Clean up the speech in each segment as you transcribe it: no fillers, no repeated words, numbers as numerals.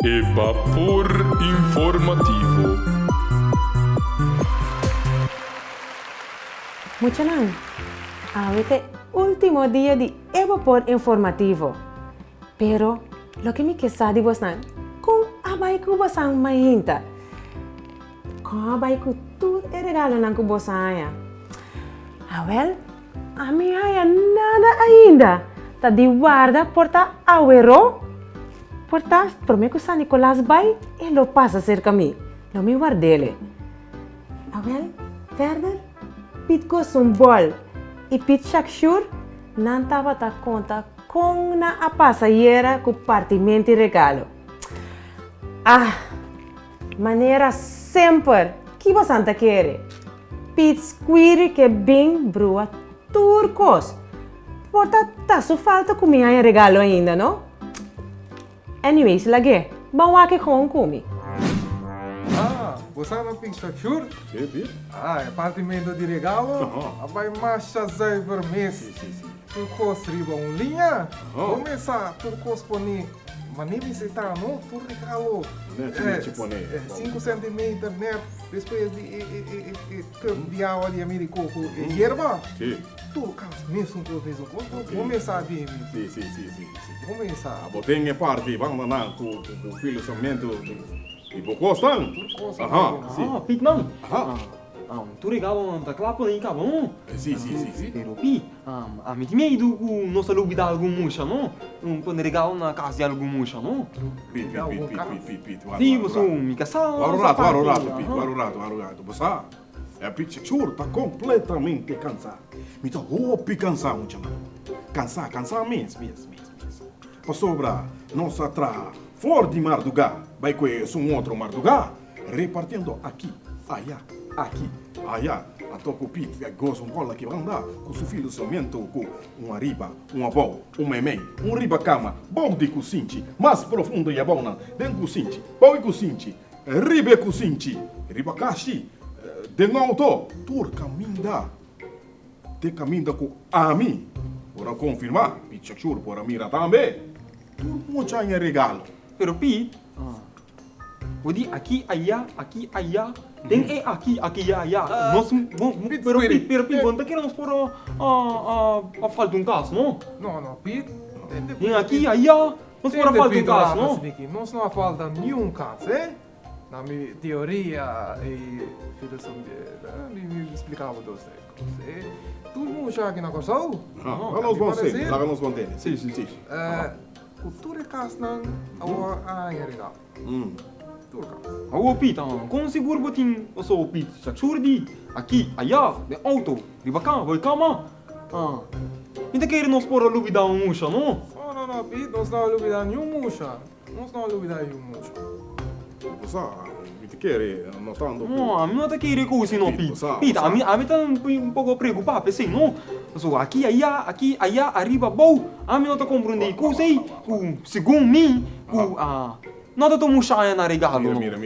Evapor informativo. Muchanan, ahorita último día de Evapor informativo. Pero lo que me quesa de bosan, kung abay ko bosan mahinta. Kung abay ko tudo é regalo ng kubosaya. Well, a minha haya nada ainda. Tá de guarda porta awero. Porta, promete que San Nicolás vai e lo passa cerca mim. Lo me guardele. Well, verder, pit ko bol. E pit shakshur, não tava ta conta com na a passageira com partimento e regalo. Maneira sempre que você quer. Pit squiri que bem brua turcos. Porta, tá só falta comer aí regalo ainda, não? Anyways, lagi. Bawa que com comi. Você não tem structure? Sim. É partimento de regalo. Vai marcha zai vermelho. Turcos riba linha. Começa turcos poni. Manimi se tá no tur regalo. 5 centímetros, né? Depois de cambiar de América com hierba. Sim. Tu mesmo começar de Sim. começar. Botei em parte, vamos lá com o financiamento de Bocostan. Pit não. Tu regalo da clapa nem cabão. Sim. Pero Pit, a mim tinha ido com nossa lubida algum muxa, não? Quando regalo na casa de algum muxa, não? Pit. Sim, você me casal. Warurato. Você é a picture tá completamente cansado. Me tá roupa cansado, muito cansado mesmo. Para sobrar, nossa tra fora de Mardugá, vai conhecer outro Mardugá, repartindo aqui, allá. A topo pit, a gozo bola que vai andar com seu filho somente com uma riba, uma boa, um memém, riba cama, bom de cocinci, mais profundo e a bona, dentro cocinci, bom e cocinci, riba cocinci, riba cachi, de novo, tur caminda, te caminda com ami, para confirmar, pichachur para mira também, tur muito em regalo. Pero Pit, Odi aqui, allá, tem aqui, allá. Nós, pero Pit, quando que nós por a falta caso, não? Não, Pete. Tem aqui, allá, nós por a falta caso, não? Nós não falta nenhum caso, na minha teoria e filosofia, me explicava dois coisas. Tu não já aqui na Corsol? Lá nos vão Sim. Cultura casa não, a regalo. Ako Pit, kung siguro ba ting oso Pit sa surdi, aqui, allá, de auto, di ba ka, vai kama? Hindi kayo nós por a lubida ang musha, no? Não, Pete, nós não olvidamos nenhum muxa. Você, me quer, não está andando. No, a mim não tá querendo coisa, no, Pit. Pit, a mim tá pouco preocupado, assim, no? So, aqui, allá, arriba, bom, a mim não tá compreendendo coisa aí, segundo mim, nada tô murchando na regalo. Mira.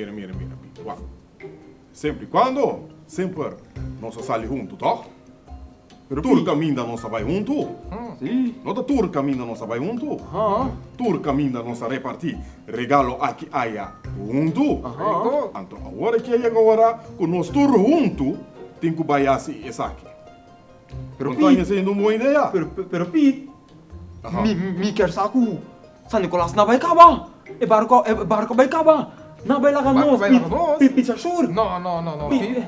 Sempre quando? Sempre nós saímos juntos, tá? Tur caminha nós vai junto. Sim. Nota tur caminha nós vai junto. Tur caminha nós repartir regalo aqui allá junto. Então agora que agora com nós tur junto tem que baiar esse aqui. Pero Pete, está sendo uma boa ideia. Pero Pete, mi quer saco San Nicolás na vai acabar. E barco vai acabar. Na vai lagar nós, Pete sa sure. Não, Pete,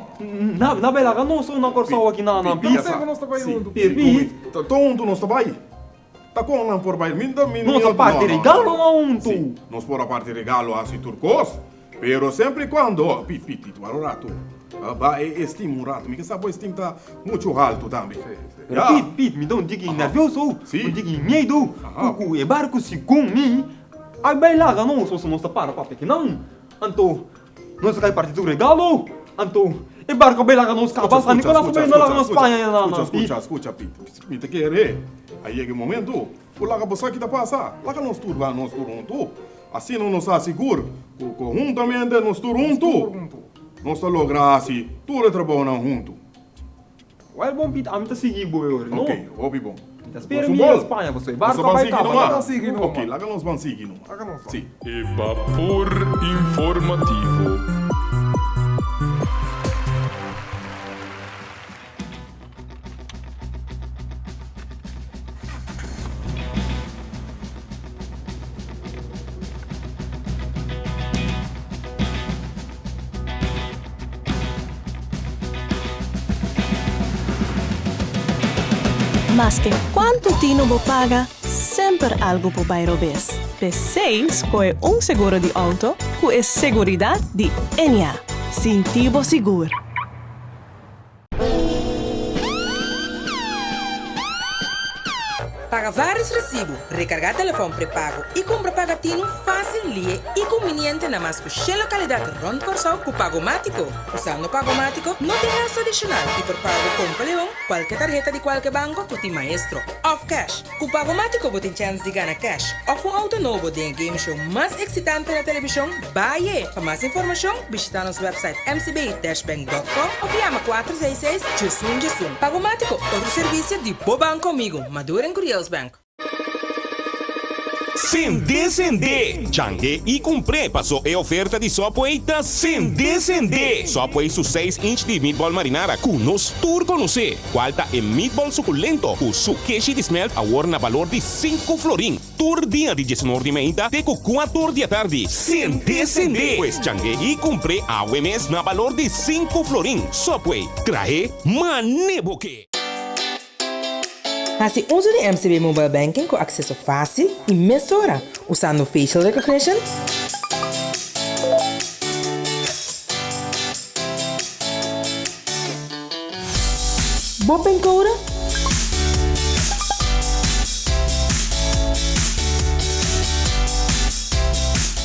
na vai lagar nós, na corsal aqui na Pete. Sempre nós estamos juntos. Pete, Tonto nós vai. Tá com não por bair minda. nossa parte regalo não tu. Nós por a parte regalo assim turcos. Pero sempre quando, Pete, tu arato. Estimo rato, me que sabe o estimo tá muito alto também. Pero Pete, me dá digi nervioso, digi medo. E barco segundo mim, ai vai lagar nós, se nós tá para que não. Anto, nós vai partir do regalo. Anto, e barco vai lagar nós cabas, San Nicolás vai na lagar na Espanha na. Escucha, Pete. Me te quer. Aí é o momento, o laga você que tá passa. Laga nós tudo lá, nós tudo junto. Assim não nos assegura, conjuntamente nós tudo junto. Nós tá logra assim, tudo trabalhando junto. Well, bom Pete, a mim tá seguir boa, não? Ok, bom. Espera me em Espanha, você. Barco vai cá. Ok, lá nós vamos seguir. Sim. Evapor informativo. Mas que quanto tino bo paga, sempre algo por bairro vez. P6 é seguro de auto com a seguridade de NA. Sintivo seguro. Paga vários recibos, recargar telefone pré-pago e compra pagatino fácil e conveniente na mais puxa localidade Ronde Corsão com Pagomático. Usando Pagomático, não tem gasto adicional e por pago com Leão, qualquer tarjeta de qualquer banco tu tem maestro. Off cash. Com Pagomático você tem chance de ganhar cash. Ou um auto novo de game show mais excitante na televisão, Baie. Para mais informação, visita nosso website mcb-bank.com ou chama 466-1111. Pagomático, outro serviço de boa banco comigo, maduro em Curioso Bank. Sende. Changue e comprei. Passou a oferta de Subway Sende. Subway su 6-inch de meatball marinara. Nos tour conocer. Qualta e meatball suculento. O su queijo de smelt a na valor de 5 florin. Tour dia de 19 de meia de 4 da tarde. Sende. Pues changue e comprei a UMS na valor de 5 florin. Subway. Traje maneboque. Assim, uso de MCB Mobile Banking com acesso fácil e mesura, usando facial recognition, Bop encoder,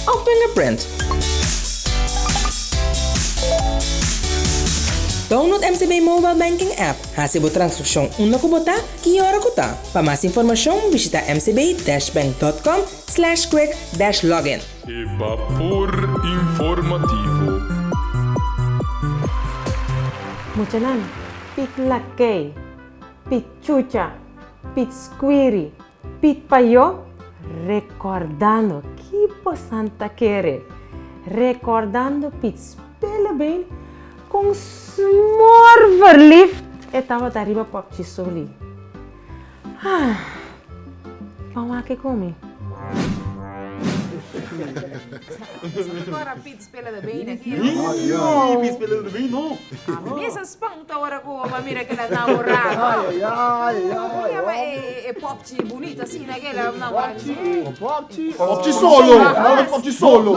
ou fingerprint. Download MCB Mobile Banking App. Hasibo transaksyon una kubota, kiyora kuta. Para mais informação, visita mcb-bank.com/quick-login. Evapor informativo. Muchanan, pit lakay, pit chucha, pit squiri, pit payo, recordando que po Santa quere, recordando pit spela bem com smor verliefd estava arriba pop chisoli. Vamos que come. Agora pizza spela da bem aqui. Pizza spela da bem, não. Mesa spanta ora com uma mira que ela namorada. É popci bonita assim, naquela namorada. Popci solo. Popci solo.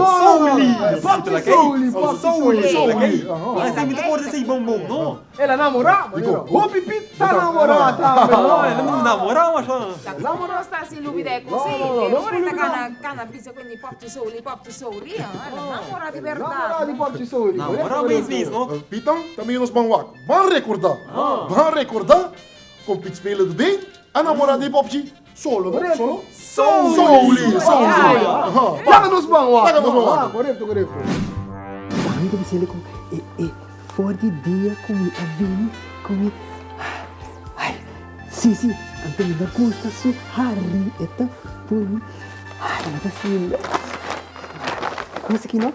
Souli. Mas é muito forte esse bombom, não? Ela namorava? Dico, Hopi Pit tá namorada. Ela não namora, mas Namorada sta assim lubide così. Ora sta cana pizza quindi popci soli. Namorada de verdade. Namorada de Popci Souli. namora mesmo, não? Pitam, também nos vamos recordar. Vamos recordar com o spelen do bem, a namorada de Popci solo. Souli. Paga nos vamos. Correto. Quando você lê com for de dia comi a vini comi sim Antônio da Costa su hari eta pun eta sim como aqui não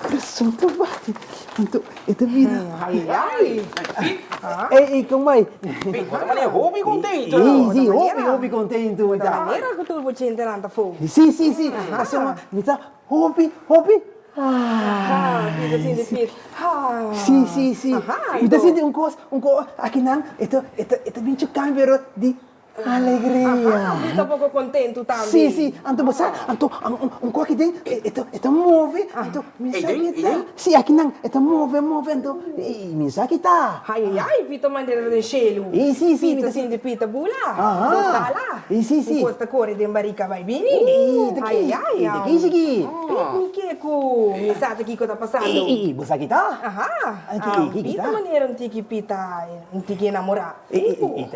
coração tu bate então eta vida ei como é Hobby contento. sim hobby contento Maneira que tu vou te entrar na fogo. sim assim me tá hobby Vida assim de pit. Sim. Então assim um coisa aqui não, é bem câmbio de alegria. Vida pouco contento também. Sim. Então você, um coisa que tem, é move, então me sabe. Sim, aqui não, é move, então me sabe tá. Ai, Vita maneira de gelo. Sim. Vita assim de pita bula. Sala. Sim. Costa cor de embarica vai bem. Aqui. O que com me sabe aqui que tá passando? Você aqui tá? Aqui tá. Vita maneira um tiki pita, um tiki namorar.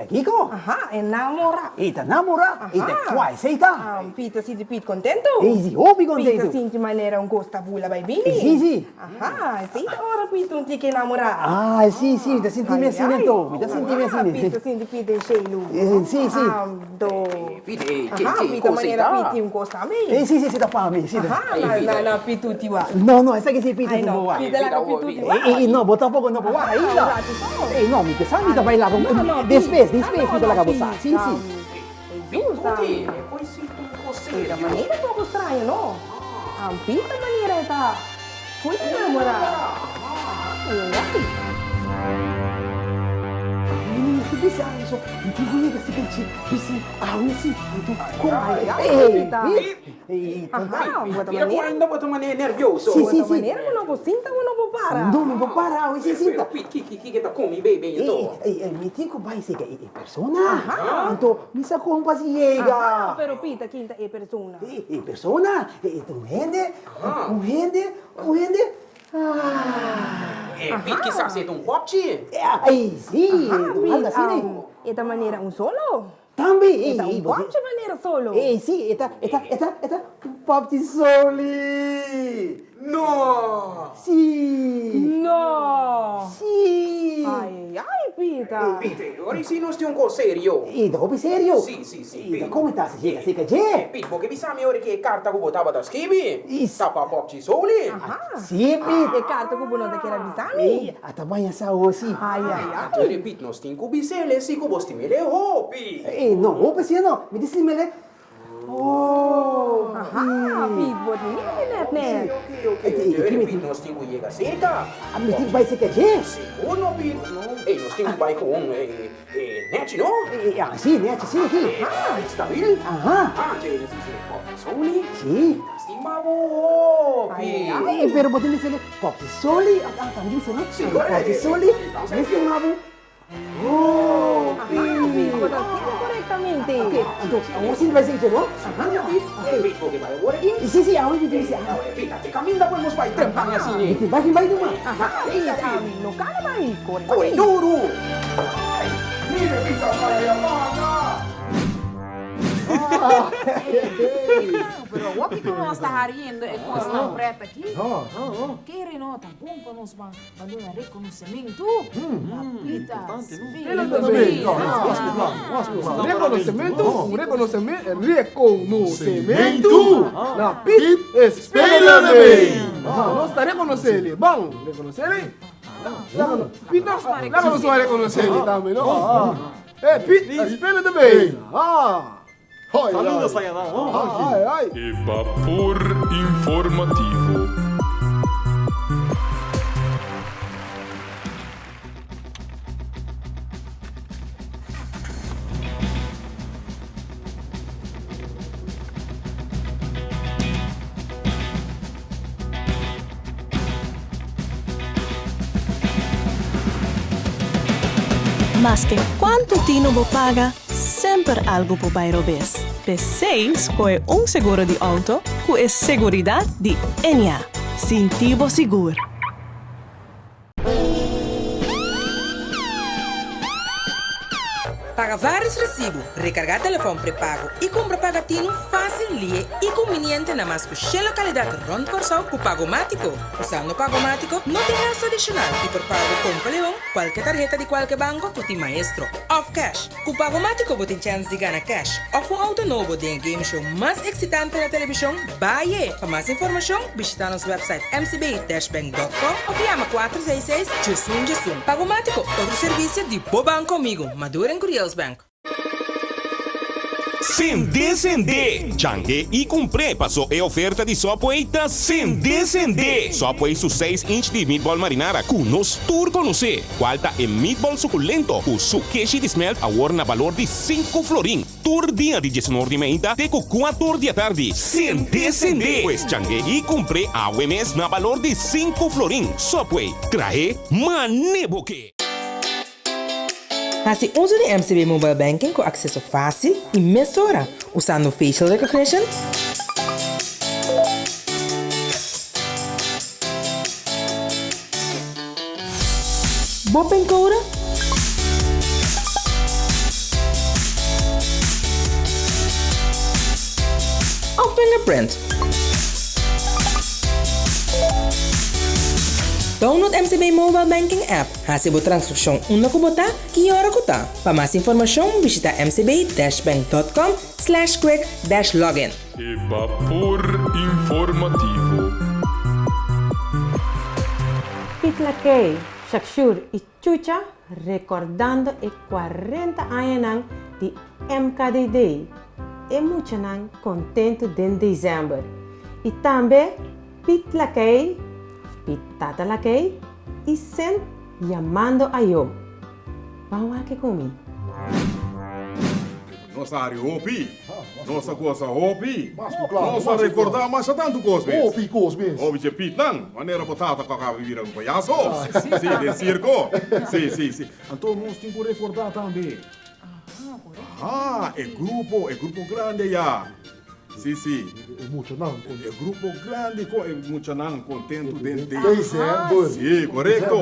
Aqui com? É na namora. Ita namora, ita twice, ita. Pita sinti Pete contento? Sì, obi contento. Pita sinti maneira gosta bula vai bene? Sì. Sì, ora Pita non ti che namora. Ah, sì, da sentimento, mi da sentimento. Pita sinti Pita in scelo. Sì. Pite, Pita maneira Pita un gosta a me. Sì, da fame, sì. Na Pita tutti va. No, essa che si pita tu no, boa. Pita la capi tutti va. No, bota poco no boa, ila. No, mi che sa mi da vai là. Despes, pita la cabosa. Sì. Giusta. poi sì, tu Pita maneira un poco strana, no? Pita maneira ta. Fui namorare. Bisa, so, hindi ko niya kasi kasi bisa, awisi, ito, Pita. Mira quando boto mané nervioso. Sì. Maneira mo não sinta mo não para. Non può para, awisi, sinta. Chi che ta come baby ito. Mi dico, vai, se che è persona. Anto, mi sa come si llega. Pero Pita quinta é persona. È persona, e tu hende. Pete che sa se un popci. Sì, anda, sì. E da maneira un solo? Tambi, Un popci maneira solo? sì, eta, popti soli. No! Sì. No! Sì. Ai, Pita. Pete, ora sì non stiamo un po' serio. E dopo serio? Sì. Come sta si chega? Si che c'è? Pete, perché mi sa ora che carta che votava da scrivi? Is. Tapa popci soli? Sì, Pete. E carta che buono da che era bisami? A tamanha sa osi. Ai. Ora Pete, non stiamo kubisele, si kubosti mele hopi. No, opa siya mi disi mele. Oh. Pete, buat ni net. Ora Pete, non stiamo iega seca. Mi ti vai se che c'è? Uno Pete. Non stiamo vai con neci, no? Sì, ne ci sì. Stabile? C'è popci soli? Sì. Stimavo hopi. Pero potete essere popti soli, tandi se no? Sì, popti soli, mi stimavo. Oh, Pete, buat correttamente. Ok, sì, vai se c'è, no? Pete, perché vai ora chi? Sì, mi dici. Pete, te cammina poi non vai trempani assim. Vai tu, ma. Pita, no cara vai. Corre duro. Mira, Pete, vai a manga. Pero o que nós está rindo é com esta preta aqui? Querem nota bom para nós mandar reconhecimento? Pita. Reconhecimento na PIT Espelho de Bem. Nós está reconhecendo. Bom, reconhecendo? Pita, lá não vai reconhecer também, não? PIT Espelho de Bem. Saludos, Sayana. Ai. Evapor informativo. Mas que quanto tino bo paga, sempre algo po bairro bes. P6 é seguro de auto com a seguridade de Enia. Sintivo seguro. Paga vários recibos, recargar telefone pré-pago e compra pagatino fácil e conveniente na mais que localidade Ronde Corsão com Pagomático. Usando Pagomático, não tem gasto adicional e por pago com Leão, qualquer tarjeta de qualquer banco, tu tem maestro. Off cash. Com Pagomático, você tem chance de ganhar cash. Ou um auto novo de game show mais excitante na televisão, Baie. Para mais informação, visita nosso website mcb-bank.com ou chama 466-2121. Pagomático, outro serviço de Boban comigo, Maduro em Curious Bank. Sende. Changue e comprei passou a oferta de sopo eita Sende. Sopo é 6 inch de meatball marinara com nos turco no C. Qualta é meatball suculento. O sukeshi de smelt agora na valor de 5 florin. Tur dia de 19 de meia de 4 da tarde. Sende. Pois changue e comprei a UMS na valor de 5 florin. Sopo traje maneboque. Faça uso de MCB Mobile Banking com acesso fácil e mesura, usando facial recognition, Bopen Code ou fingerprint. Download MCB Mobile Banking App. Hasibo transaksyon una kubota, kiyora kuta. Para mais informação, visita mcb-bank.com/quick-login. Evapor informativo. Pitlakay, Shakshur e Chucha recordando e 40 anos de MKDD. E muito contento de dezembro. E também Pitlakay, Pitatalakay e Sen chamando a eu. Vamos aqui comigo. Nossa área Opi, nossa coisa Opi, claro, nossa recordar mais tanto coisa. Opi, cosmes. Opi de Pitnan, maneira botada com a vivir um palhaço. Sim, de circo. Sim. Então nós temos que recordar também. É grupo grande já. Sim. Muito não. É grupo grande, muito não contento dentro. Dezembro. Sim, correto.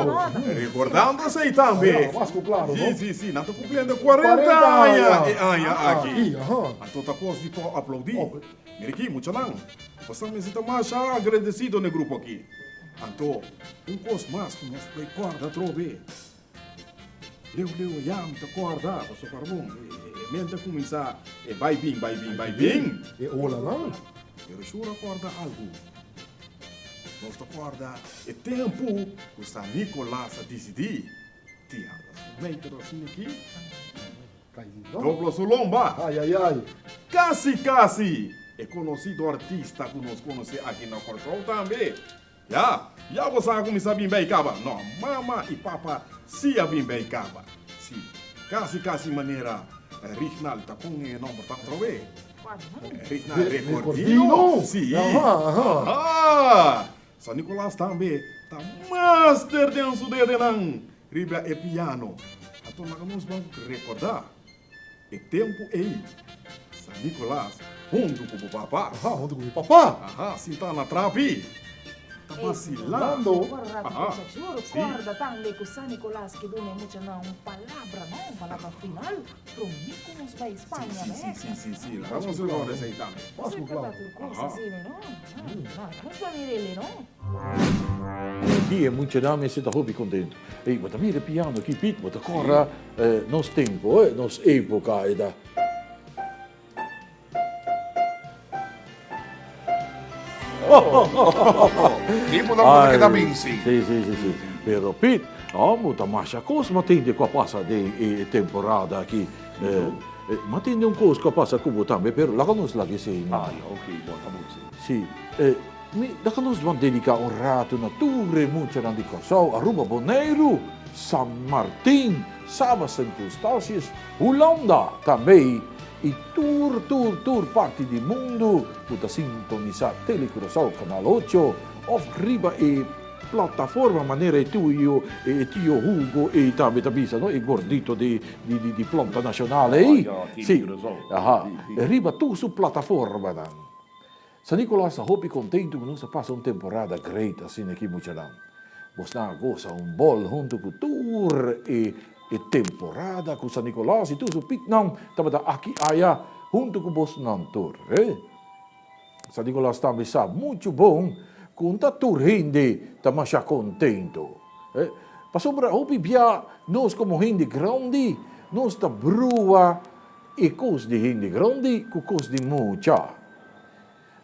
Recordando-se aí também. Claro. Sim. Não estou cumprindo 40 anos aqui. Aham. Então tá coisa de aplaudir. Mira aqui, muito não. Você me sinta mais agradecido no grupo aqui. Então, coisa mais que nós recorda, trove. Leu, já me acorda, você bom. Mente começar, vai bem. E olha não? Eu juro acorda algo. Nós acorda, é tempo que o São Nicolás decidir. Tia, meio assim aqui. Dobla sua lomba. Ai. Casi. É conhecido artista que nós conhecemos aqui na Corsol também. Já você começar a bem caba. Não, mama e papa se a bem caba. Sim, casi maneira. Rijnal tá com o nome para trover. Rijnal Recordino. Sim. São Nicolás também tá master dentro dele não. Riba é piano. Então nós vamos recordar. É tempo aí. São Nicolás, junto com o papá. Junto com o papá? Sim, tá na trape. Tá vacilando. Recorda também que o San Nicolás que dona muito não palavra final. Promico nos vai Espanha, né? Sim. Vamos agora esse aí também. Você quer coisa assim, não? Vamos para ele, não? Aqui é muito não, me sinto hobby contente. E mas também é piano aqui, Pete, mas agora nosso tempo, nossa época ainda. Tipo não que também sim. Sim. Pero Pete, muita marcha coisa, mas tem de que passa de temporada aqui. Mas tem de coisa que passa como também, pero lá nos lagi sim. Ok, bom, tá bom sim. Lá nos vamos dedicar rato na tour, muito na de Corsol, Aruba Bonaire, San Martín, Saba Santo Eustácio, Holanda também. E tour parte do mundo, puta sintonizar Telecurosao Canal 8, of riba e plataforma maneira e tio Hugo e também no e gordito de planta nacionale. Sì. Riba tu su plataforma dan. San Nicolás hopi contento que nos passa uma temporada great assim aqui muito lá. Você goza bol junto com tour e temporada com San Nicolás e tudo pitnam estava aqui aí junto com Bosnantor, San Nicolás também sabe muito bom com a tour hindi também já contento, Passou para hopi bia nós como hindi grande nós ta brua e cos de hindi grande com cos de mucha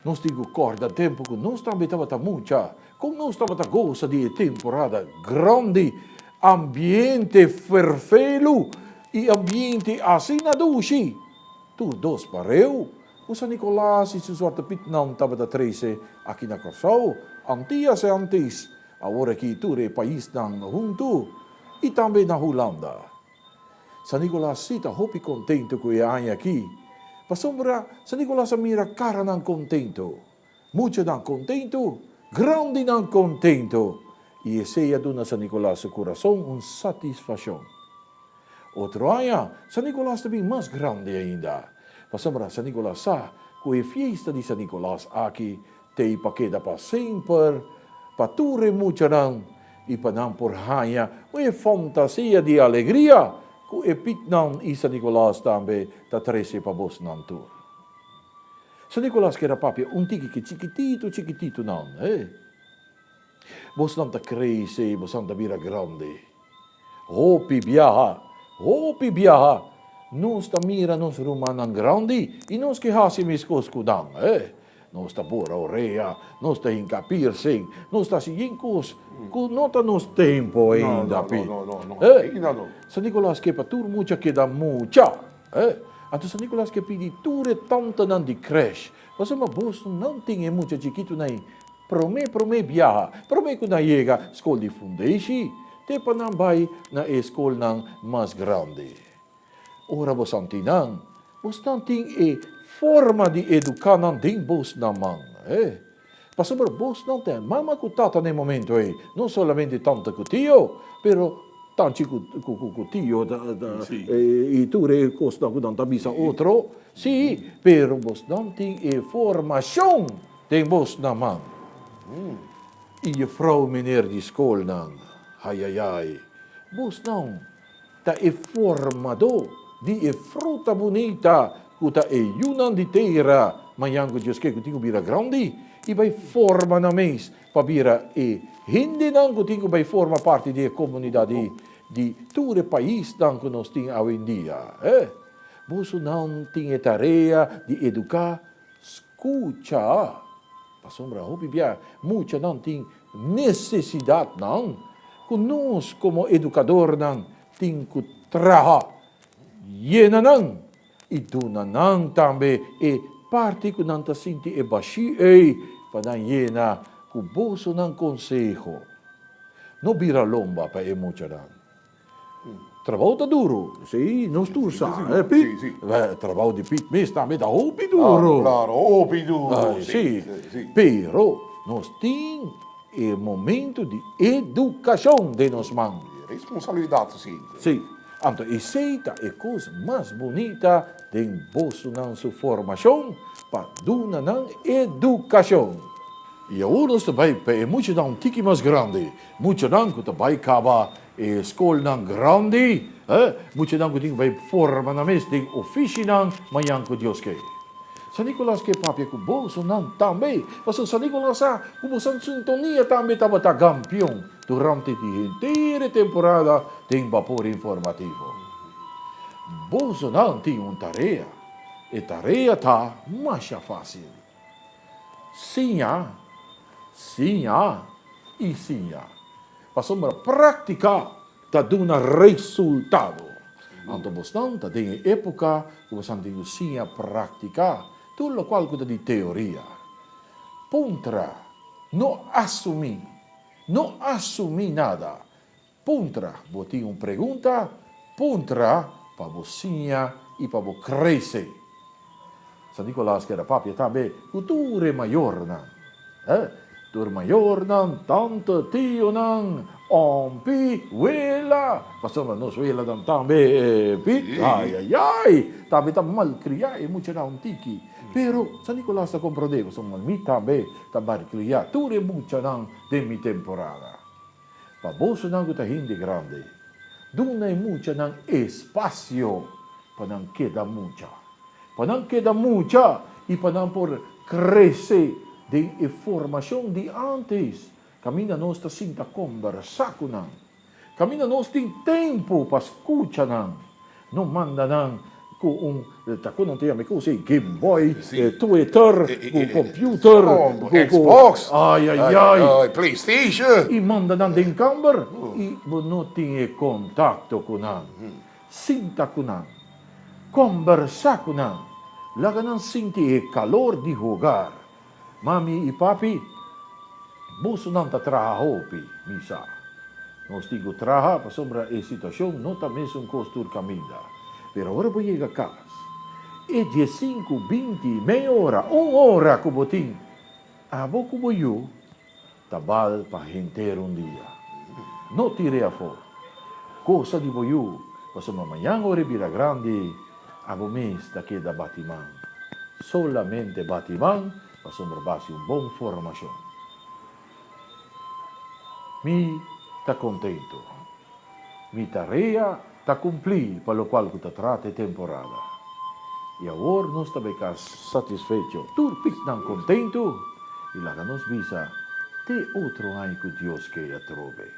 nós digo corda tempo que nós também estava mucha como nós estava goza de temporada grande ambiente ferfelo e ambiente assim na dushi. Tu dos pareu, o San Nicolás e su sorte pitnam estava da 13 aqui na Corsol, antias e antes, agora aqui tu é país nang junto e também na Holanda. San Nicolás sita hopi contento com a aqui. Pasombra San Nicolás mira cara nang contento, muito nang contento, grande nang contento. E esse é do San Nicolás seu coração uma satisfação. Outro ano, San Nicolás também mais grande ainda. Passamos a San Nicolás com a festa de San Nicolás aqui, tem paqueta para sempre, para tudo muito não, e para não por raia, uma fantasia de alegria, com o pitnan e San Nicolás também, está 13 para vos não tur. San Nicolás que era papi, un tiki que chiquitito não, Vos não tá cresce, vos não tá vira grande. Hopi viaja. Nós tá mira nos rumanan grande e nós que hasi miskos kudang, Nós tá bora oreia, nós tá hinka piercing, nós tá siginkos, nota nos tempo ainda, No. San Nicolás que patur mucha que dá mucha, Ato San Nicolás que pedi ture tanta nan di crash. Mas uma bolsa não tinha muita chiquito na prome viaja. Prome que na chega escola de fundeishi, te pa nang bay na escola nang mas grande. Ora bos antinang, bos nanting forma de educar nang ding bos naman, Pastor bos não tem mama com tata no momento não solamente tanta com tio, pero tanti com tio e tu recosta com tanta bisa outro, sim, pero bos não tem formação tem bos naman. E a vrouw meneer die school nang, ai, bos não ta formado di fruta bonita kuta yunan di terra, manyango Diyos kay kutingo bira grande, iba'y forma na mes, pabira hindi nang kutingo ba'y forma parte di comunidade di ture país nang kunos ting awindia, Buso nang ting tarea di educar, escucha, pasombra hopi bia, mucha nang ting necessidade nang, kunos como educador nang ting kutraha, yena nang, itu nanang tambe parte que não está sentindo baixi para yena com bolso não consejo. Não vira lomba para emocionar. Trabalho tá duro, sim, não esturça, Pit? Trabalho de Pit, mas também tá hopi duro. Claro, hopi duro. Sim. Pero nós temos o momento de educação de nós mãos. Responsabilidade, sim. Sim. Então, essa é a coisa mais bonita de bolso na sua formação para dar na educação. E agora nós também, é muito não tiki mais grande, muito não que também acaba a escola não grande, muito não que tem vai forma na mesa de oficina, manhã com Deus que. San Nicolás que papi com bolso não também, mas San Nicolás com bolso sintonia também estava campeão durante a inteira temporada de vapor informativo. Bolso não tinha uma tarefa, e tarefa tá mais fácil. Sim, e sim. Passamos a praticar, tá dando resultado. Então, você não tem época que você tem que sim praticar. Tudo o qual é de teoria. Puntra, não assumir nada. Puntra, botinha uma pergunta, puntra, para você e para você crescer. San Nicolás que era papi também, cultura maior não, cultura maior não, tanto tio não, ompi, wela, passamos nós wela não também, ai, também tá mal criar e muito não tiki. Pero San Nicolás está compreendendo, somos mi também tá mal criar, tudo é muito não de mi temporada. Para bolso não que tá hindi grande, duna é muito não espaço para não queda muita. Para não queda muita e para não por crescer de informação de antes. Camina nós está sinta conversar com não. Camina nós tem tempo para escutar não. Não manda não com não tem a coisa Game Boy, Twitter, com computer, com Xbox, PlayStation. E manda não de câmera e não tem contato com não. Sinta com não. Conversar com não. Laga não sente o calor de jogar. Mami e papi, buso não está trabalhando, misa. Nós temos que trabalhar para sombra a situação, não está mesmo costur caminha. Pero agora vou chegar a casa. É 15, 20, meia hora, 1 hora que eu tenho. A boca vou eu, tabal para render dia. Não tirei a foto. Coisa de vou eu, para sombra amanhã hora vira grande. Abo mês daqui da Batimão. Solamente Batimão para sombra base uma boa formação. Mi está contento. Mi tarefa está cumprir para o qual que trata a temporada. E agora nós também ficar satisfeitos. Tudo não contento. E lá que nos visa, tem outro ano que Deus quer trove.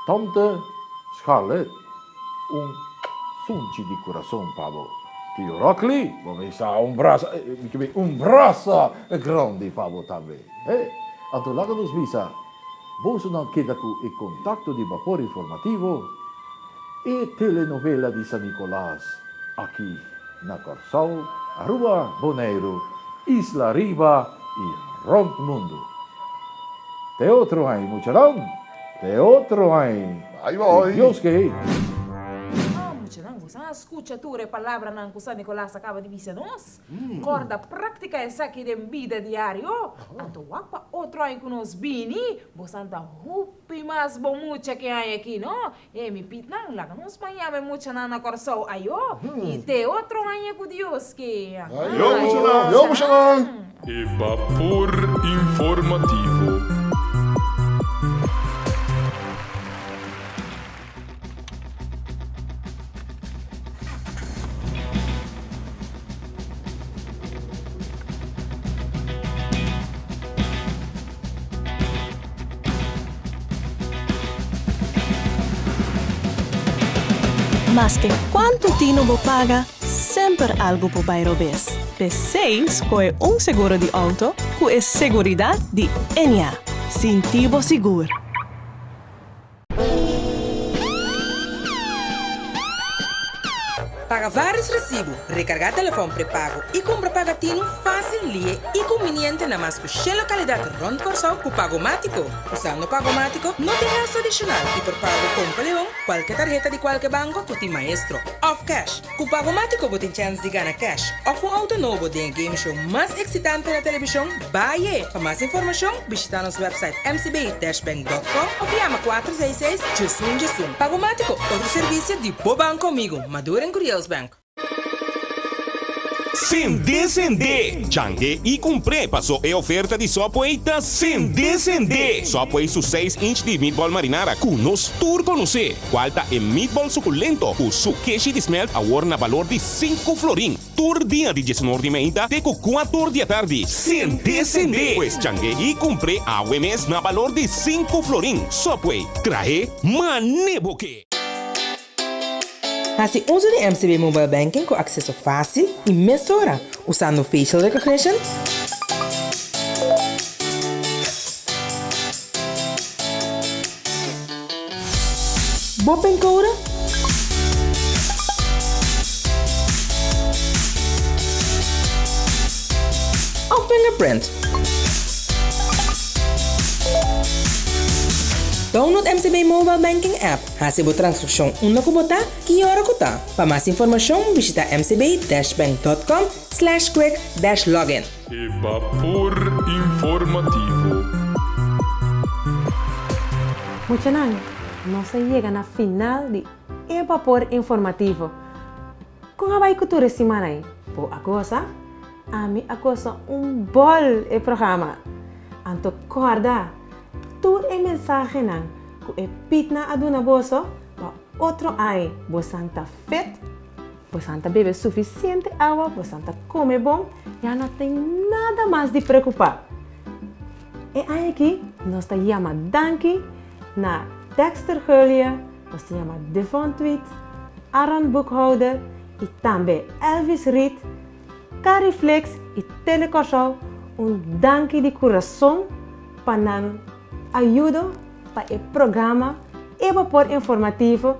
Tante Scarlett, sunci di coração, Pablo. Tio Rockly, vamos a um braço grande, Pablo, também. Então lá que nos visa, você não queda com o contato de vapor informativo e telenovela de San Nicolás, aqui na Corsol, Aruba, Bonaire, Isla Riba e Ronco Mundo. Te outro ano, mucharão? Te outro ano. Aí vai. Deus que Mucharão, você escuta tu a palavra não que o San Nicolás acaba de dizer nós? Corda prática essa aqui de vida diário. Então, wapa outro ano que nós bini, você anda rupi mais bom mucha que há aqui, não? E me pit não, lá que nós banhamos mucha na Corsol, ayo. E te outro ano que Deus que. Eu, Mucharão. E vapor informativo. Mas que quanto tino bo paga, sempre algo po bairro bes. P6 é seguro de auto, que é seguridade de Enia. Sintivo seguro. Paga vários recibos, recargar telefone pré-pago e compra pagatino fácil e conveniente na mais que localidade Ron Corsol com Pagomático. Usando Pagomático, não tem gasto adicional e por pago com Leon, qualquer tarjeta de qualquer banco, tu tem maestro. Off cash. Com Pagomático, você tem chance de ganhar cash. Ou auto novo de game show mais excitante na televisão, baie. Para mais informação, visita nosso website mcb-bank.com ou chama 466-JUSUM. Pagomático, outro serviço de Bo Banco comigo. Maduro em Curious Bank. Sende. Changue e comprei. Passou a oferta de sopoeita Sende. Sopoei su 6-inch de meatball marinara com nos turco no C. Qualta é meatball suculento com su queijo de smelt a na valor de 5 florin. Tur dia de 19 de meia até com 4 da tarde. Sende. Pues changue e comprei a UMS na valor de 5 florin. Sopoei. Traje maneboque. Assim, uso de MCB Mobile Banking com acesso fácil e mesura, usando facial recognition, Bopen Code ou fingerprint. Download MCB Mobile Banking App. Hasibo transcrição una kubota, kiora kuta. Para mais informação, visita mcb-bank.com/quick-login. E vapor informativo. Muchanang, nós chega na final de Vapor Informativo. Com a vai cultura semana aí, por agosto, a mim agosto bol e programa. Anto corda, tudo é mensagem não, que é pitna aduna boso, para outro ai, bosanta fet, bosanta bebe suficiente água, bosanta come bom, já não tem nada mais de preocupar. E aí aqui, nós te chama Danke, na Dexter Hurlia, nós te chama Devon Tweet, Aaron Boekhouder e também Elvis Reed, Carrie Flex e Telecorsol, danke de coração para ajuda para o programa Vapor Informativo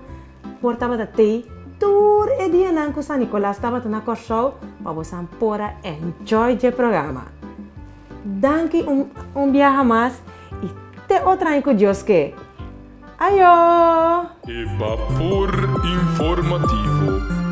por tava ter tour e dia não que San Nicolás estava na Corsol para você poder enjoy o programa. Danke viaje mais e te outra em que Deus quer. Ayo! E vapor informativo.